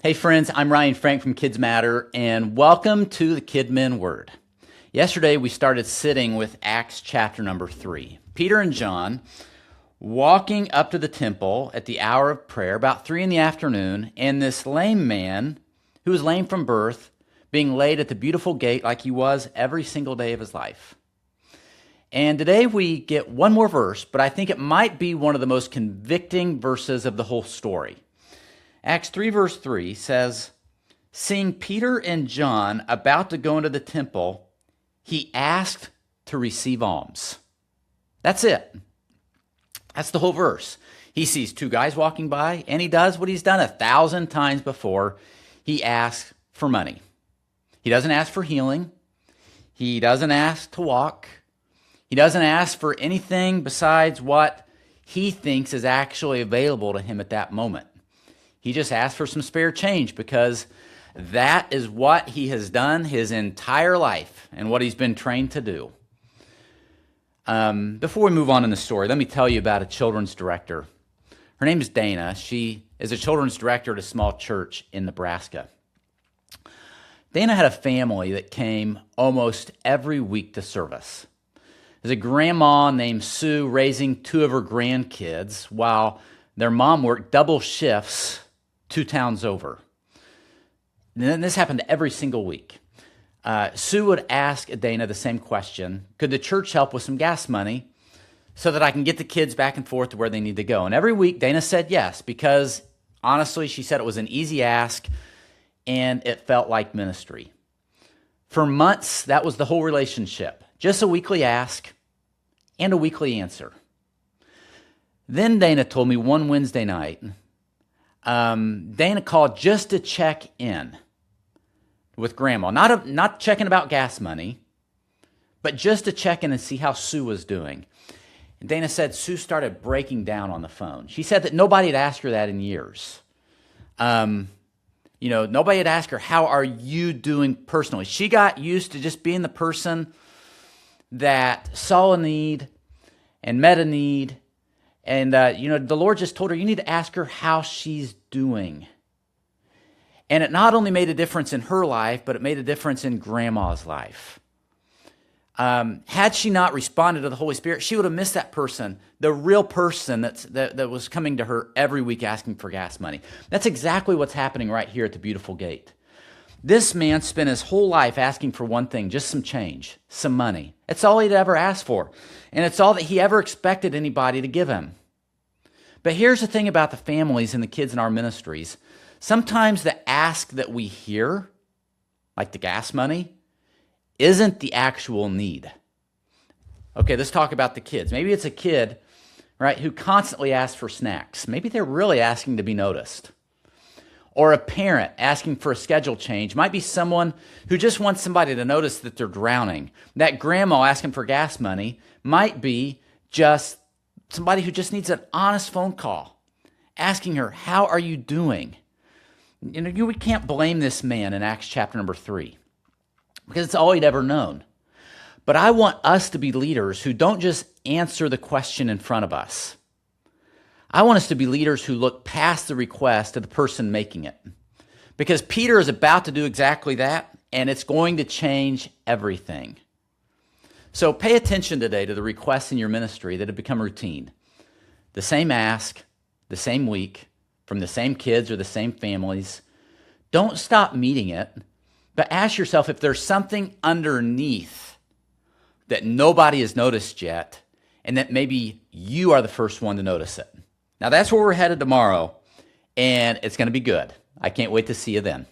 Hey friends, I'm Ryan Frank from Kids Matter, and welcome to the KidMin Word. Yesterday we started sitting with Acts chapter number 3. Peter and John walking up to the temple at the hour of prayer, about 3 in the afternoon, and this lame man, who was lame from birth, being laid at the beautiful gate like he was every single day of his life. And today we get one more verse, but I think it might be one of the most convicting verses of the whole story. Acts 3 verse 3 says, "Seeing Peter and John about to go into the temple, he asked to receive alms." That's it. That's the whole verse. He sees two guys walking by, and he does what he's done 1,000 times before. He asks for money. He doesn't ask for healing. He doesn't ask to walk. He doesn't ask for anything besides what he thinks is actually available to him at that moment. He just asks for some spare change because that is what he has done his entire life and what he's been trained to do. Before we move on in the story, let me tell you about a children's director. Her name is Dana. She is a children's director at a small church in Nebraska. Dana had a family that came almost every week to service. There's a grandma named Sue raising 2 of her grandkids while their mom worked double shifts 2 towns over. And this happened every single week. Sue would ask Dana the same question: could the church help with some gas money so that I can get the kids back and forth to where they need to go? And every week Dana said yes, because honestly, she said it was an easy ask and it felt like ministry. For months, that was the whole relationship. Just a weekly ask and a weekly answer. Then Dana told me one Wednesday night, Dana called just to check in with Grandma. Not checking about gas money, but just to check in and see how Sue was doing. And Dana said Sue started breaking down on the phone. She said that nobody had asked her that in years. Nobody had asked her, how are you doing personally? She got used to just being the person that saw a need and met a need. And, the Lord just told her, you need to ask her how she's doing. And it not only made a difference in her life, but it made a difference in Grandma's life. Had she not responded to the Holy Spirit, she would have missed that person, the real person that was coming to her every week asking for gas money. That's exactly what's happening right here at the beautiful gate. This man spent his whole life asking for one thing, just some change, some money. It's all he'd ever asked for, and it's all that he ever expected anybody to give him. But here's the thing about the families and the kids in our ministries. Sometimes the ask that we hear, like the gas money, isn't the actual need. Okay, let's talk about the kids. Maybe it's a kid, right, who constantly asks for snacks. Maybe they're really asking to be noticed. Or a parent asking for a schedule change. Might be someone who just wants somebody to notice that they're drowning. That grandma asking for gas money might be just somebody who just needs an honest phone call, asking her, how are you doing? We can't blame this man in Acts chapter number 3 because it's all he'd ever known. But I want us to be leaders who don't just answer the question in front of us. I want us to be leaders who look past the request to the person making it. Because Peter is about to do exactly that, and it's going to change everything. So pay attention today to the requests in your ministry that have become routine. The same ask, the same week, from the same kids or the same families. Don't stop meeting it, but ask yourself if there's something underneath that nobody has noticed yet, and that maybe you are the first one to notice it. Now, that's where we're headed tomorrow, and it's going to be good. I can't wait to see you then.